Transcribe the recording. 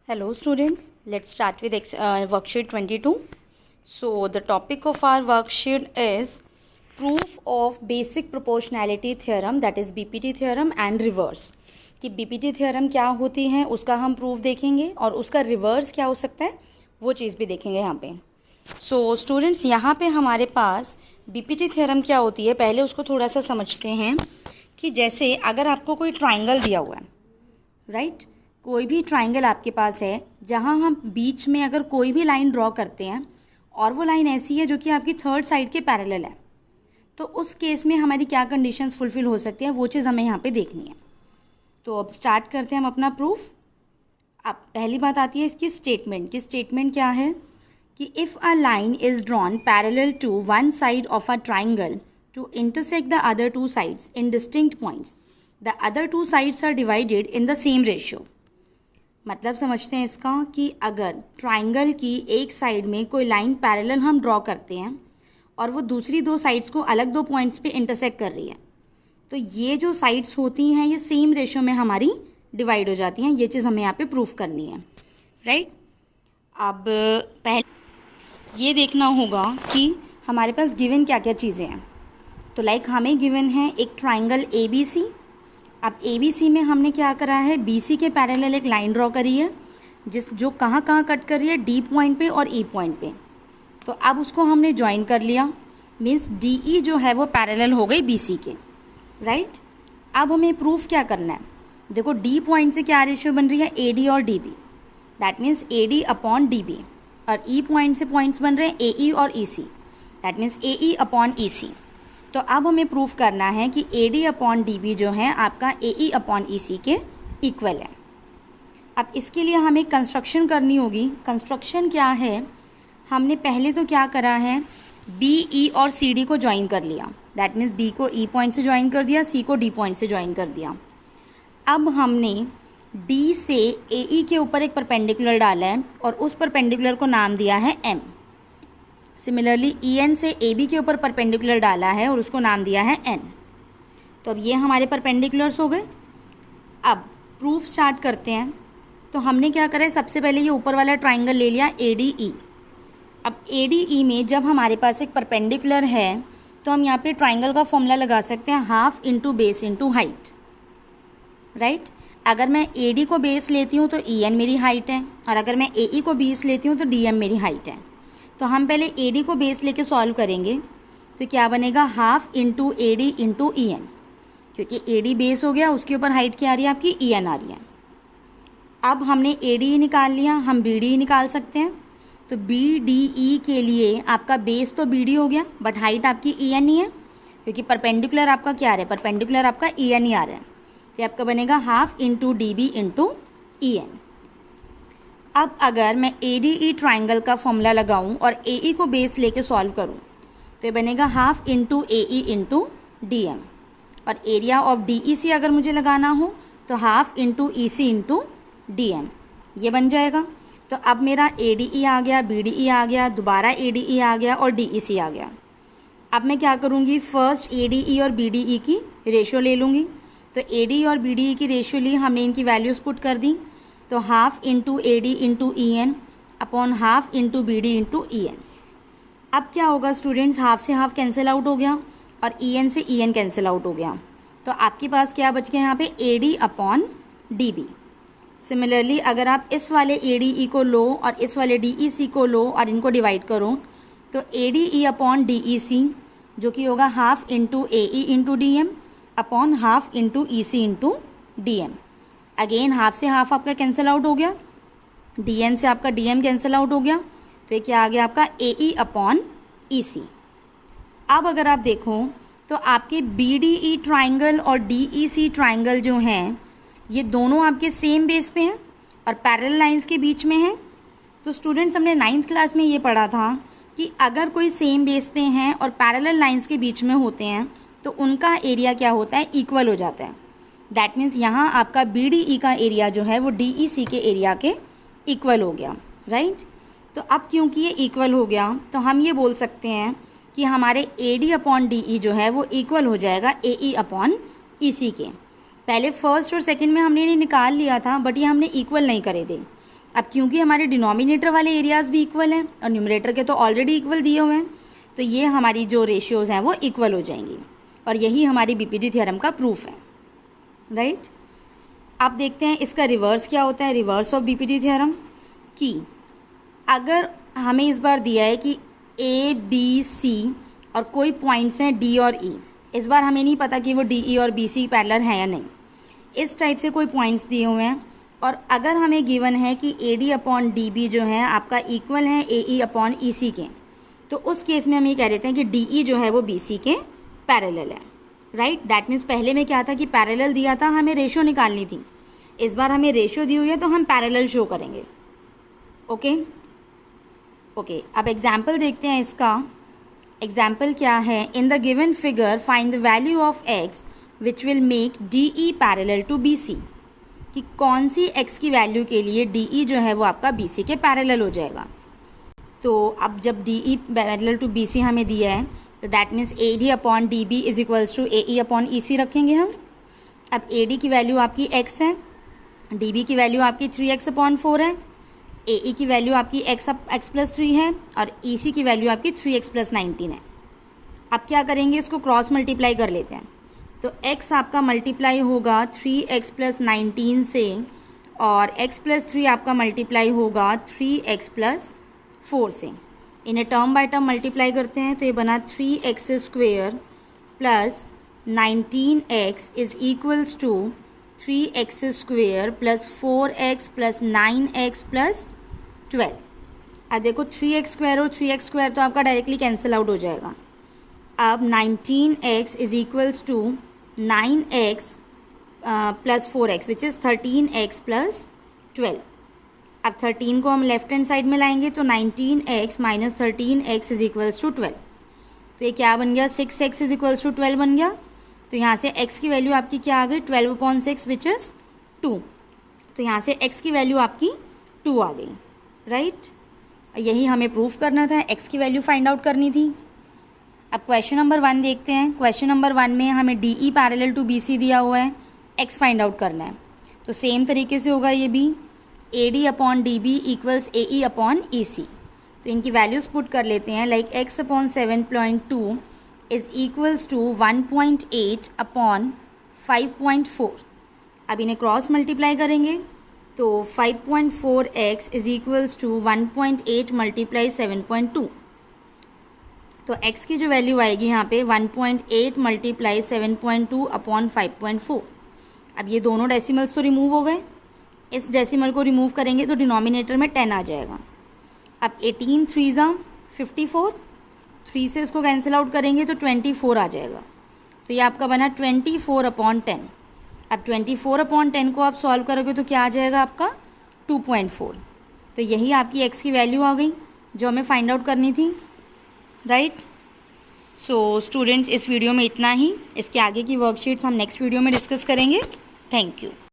Hello students, let's start with worksheet 22. So the topic of our worksheet is proof of basic proportionality theorem, that is BPT theorem and reverse. कि BPT theorem क्या होती है उसका हम proof देखेंगे और उसका रिवर्स क्या हो सकता है वो चीज़ भी देखेंगे यहाँ पे. सो स्टूडेंट्स यहाँ पे हमारे पास BPT theorem क्या होती है पहले उसको थोड़ा सा समझते हैं. कि जैसे अगर आपको कोई ट्राइंगल दिया हुआ है, राइट, कोई भी ट्राइंगल आपके पास है जहां हम बीच में अगर कोई भी लाइन ड्रॉ करते हैं और वो लाइन ऐसी है जो कि आपकी थर्ड साइड के पैरेलल है, तो उस केस में हमारी क्या कंडीशंस फुलफिल हो सकती है वो चीज़ हमें यहाँ पे देखनी है. तो अब स्टार्ट करते हैं हम अपना प्रूफ. अब पहली बात आती है इसकी स्टेटमेंट की. स्टेटमेंट क्या है कि if a line is drawn parallel to one side of a triangle to intersect the other two sides in distinct points, the other two sides are divided in the same ratio. मतलब समझते हैं इसका कि अगर triangle की एक side में कोई लाइन पैरेलल हम ड्रॉ करते हैं और वो दूसरी दो साइड्स को अलग दो पॉइंट्स पे इंटरसेक्ट कर रही है, तो ये जो साइड्स होती हैं ये सेम रेशियो में हमारी डिवाइड हो जाती हैं. ये चीज़ हमें यहाँ पे प्रूफ करनी है, राइट. अब पहले ये देखना होगा कि हमारे पास गिवन क्या क्या चीज़ें हैं. तो लाइक हमें गिवन है एक ट्राइंगल ABC. अब ABC में हमने क्या करा है, BC के पैरेलल एक लाइन ड्रॉ करी है जो कहाँ कट कर रही है, D पॉइंट पे और E पॉइंट पे. तो अब उसको हमने ज्वाइन कर लिया, मीन्स DE जो है वो पैरेलल हो गई BC के, राइट. अब हमें प्रूफ क्या करना है. देखो D पॉइंट से क्या रेशियो बन रही है, AD और DB, that means AD upon DB. और E पॉइंट से पॉइंट्स बन रहे हैं AE और EC, that means AE upon EC. तो अब हमें प्रूफ करना है कि AD अपॉन DB जो है आपका AE अपॉन EC के इक्वल है. अब इसके लिए हमें कंस्ट्रक्शन करनी होगी. कंस्ट्रक्शन क्या है, हमने पहले तो क्या करा है, BE और CD को ज्वाइन कर लिया, दैट मीन्स B को E पॉइंट से ज्वाइन कर दिया, C को D पॉइंट से ज्वाइन कर दिया. अब हमने D से AE के ऊपर एक परपेंडिकुलर डाला है और उस परपेंडिकुलर को नाम दिया है M. सिमिलरली EN से AB के ऊपर परपेंडिकुलर डाला है और उसको नाम दिया है N. तो अब ये हमारे परपेंडिकुलर्स हो गए. अब प्रूफ स्टार्ट करते हैं. तो हमने क्या करा है, सबसे पहले ये ऊपर वाला ट्राइंगल ले लिया ADE. अब ADE में जब हमारे पास एक परपेंडिकुलर है तो हम यहाँ पे ट्राइंगल का फॉर्मूला लगा सकते हैं, half into base into height, right. अगर मैं AD को बेस लेती हूँ तो EN मेरी हाइट है, और अगर मैं AE को बेस लेती हूँ तो DM मेरी हाइट है. तो हम पहले AD को बेस लेके सॉल्व करेंगे. तो क्या बनेगा, half into AD into EN, क्योंकि AD बेस हो गया, उसके ऊपर हाइट क्या आ रही है आपकी, EN आ रही है. अब हमने ADE निकाल लिया, हम BDE निकाल सकते हैं. तो BDE के लिए आपका बेस तो BD हो गया बट हाइट आपकी EN ही है, क्योंकि परपेंडिकुलर आपका क्या आ रहा है, परपेंडिकुलर आपका EN ही आ रहा है. तो आपका बनेगा half into DB into EN. अब अगर मैं ADE ट्राइंगल का फॉर्मूला लगाऊं और AE को बेस लेके सॉल्व करूं तो ये बनेगा half into AE into DM. और एरिया ऑफ DEC अगर मुझे लगाना हो तो half into EC into DM, ये बन जाएगा. तो अब मेरा ADE आ गया, BDE आ गया, दोबारा ADE आ गया और DEC आ गया. अब मैं क्या करूँगी, फर्स्ट ADE और BDE की रेशियो ले लूँगी. तो ADE और BDE की रेशियो ली, हमने इनकी वैल्यूज़ पुट कर दी. तो half into AD into EN upon half into BD into EN. अब क्या होगा स्टूडेंट्स, हाफ से हाफ कैंसिल आउट हो गया और EN से EN कैंसिल आउट हो गया. तो आपके पास क्या बच गया यहाँ पे, AD अपॉन DB. सिमिलरली अगर आप इस वाले ADE को लो और इस वाले DEC को लो और इनको डिवाइड करो तो ADE अपॉन DEC जो कि होगा half into AE into DM upon half into EC into DM. Again half से हाफ आपका कैंसिल आउट हो गया, DM से आपका DM कैंसिल आउट हो गया. तो ये क्या आ गया आपका, AE अपॉन EC. अब अगर आप देखो तो आपके BDE ट्राइंगल और DEC ट्राइंगल जो हैं ये दोनों आपके सेम बेस पे हैं और पैरेलल लाइंस के बीच में हैं. तो स्टूडेंट्स हमने 9th क्लास में ये पढ़ा था कि अगर कोई सेम बेस पे हैं और पैरेलल लाइंस के बीच में होते हैं तो उनका एरिया क्या होता है, इक्वल हो जाता है. दैट मीन्स यहाँ आपका BDE का एरिया जो है वो DEC के एरिया के इक्वल हो गया, राइट. तो अब क्योंकि ये इक्वल हो गया तो हम ये बोल सकते हैं कि हमारे AD अपॉन DE जो है वो इक्वल हो जाएगा AE अपॉन EC के. पहले फर्स्ट और सेकंड में हमने ये निकाल लिया था बट ये हमने इक्वल नहीं करे थे, अब क्योंकि हमारे डिनोमिनेटर वाले एरियाज़ भी इक्वल हैं और न्यूमरेटर के तो ऑलरेडी इक्वल दिए हुए हैं, तो ये हमारी जो रेशियोज़ हैं वो इक्वल हो जाएंगी और यही हमारी बीपीटी थ्योरम का प्रूफ है, राइट। अब देखते हैं इसका रिवर्स क्या होता है, रिवर्स ऑफ बीपीटी थ्योरम, कि अगर हमें इस बार दिया है कि ए बी सी और कोई पॉइंट्स हैं डी और ई, इस बार हमें नहीं पता कि वो डी ई और बी सी पैरेलल हैं या नहीं, इस टाइप से कोई पॉइंट्स दिए हुए हैं, और अगर हमें गिवन है कि A D upon D B जो है आपका इक्वल है ए ई अपॉन ई सी के, तो उस केस में हम ये कह देते हैं कि डी ई जो है वो बी सी के पैरेलल है, राइट। दैट मीन्स पहले में क्या था कि पैरेलल दिया था, हमें रेशो निकालनी थी, इस बार हमें रेशो दी हुई है तो हम पैरेलल शो करेंगे। ओके, अब एग्जाम्पल देखते हैं इसका। एग्जाम्पल क्या है, in the given figure find the value of x which will make D E parallel to B C, कि कौन सी x की वैल्यू के लिए डी ई जो है वो आपका बी सी के पैरेलल हो जाएगा। तो अब जब D E parallel to B C हमें दिया है तो that means A D upon D B is equals to A E upon E C रखेंगे हम। अब ए डी की वैल्यू आपकी x है, डी बी की वैल्यू आपकी 3x/4 है, ए ई की वैल्यू आपकी x+3 है और ई सी की वैल्यू आपकी 3x+19 है। अब क्या करेंगे, इसको क्रॉस मल्टीप्लाई कर लेते हैं, तो x आपका मल्टीप्लाई होगा 3x+19 से और x+3 आपका मल्टीप्लाई होगा 3x+4 से। इन्हें टर्म बाय टर्म मल्टीप्लाई करते हैं तो ये बना 3x² plus 19x is equals to 3x² plus 4x plus 9x plus 12। अब देखो 3x² और 3x² तो आपका डायरेक्टली कैंसिल आउट हो जाएगा। अब 19x is equals to 9x plus 4x which is 13x plus 12। अब 13 को हम लेफ्ट हैंड साइड में लाएंगे तो 19x minus 13x is equals to 12। तो ये क्या बन गया, 6x इज इक्वल्स टू 12 बन गया। तो यहाँ से x की वैल्यू आपकी क्या आ गई, 12/6 विच इज़ 2। तो यहाँ से x की वैल्यू आपकी 2 आ गई, राइट। यही हमें प्रूफ करना था, x की वैल्यू फाइंड आउट करनी थी। अब क्वेश्चन नंबर 1 देखते हैं। क्वेश्चन नंबर 1 में हमें D E parallel to B C दिया हुआ है, x फाइंड आउट करना है। तो सेम तरीके से होगा ये भी, A D upon D B equals A E upon E C. तो इनकी वैल्यूज़ पुट कर लेते हैं, like x/7.2 is equals to 1.8 upon 5.4। अब इन्हें क्रॉस मल्टीप्लाई करेंगे तो 5.4x is equals to 1.8 multiply 7.2। तो x की जो वैल्यू आएगी यहाँ पे 1.8 मल्टीप्लाई 7.2 अपॉन 5.4। अब ये दोनों डेसिमल्स तो रिमूव हो गए, इस डेसिमल को रिमूव करेंगे तो डिनोमिनेटर में 10 आ जाएगा। अब 18 3 54, 3 से इसको कैंसिल आउट करेंगे तो 24 आ जाएगा। तो ये आपका बना 24/10। अब 24/10 को आप सॉल्व करोगे तो क्या आ जाएगा आपका 2.4। तो यही आपकी x की वैल्यू आ गई जो हमें फाइंड आउट करनी थी, राइट। सो स्टूडेंट्स, इस वीडियो में इतना ही। इसके आगे की वर्कशीट्स हम नेक्स्ट वीडियो में डिस्कस करेंगे। Thank you.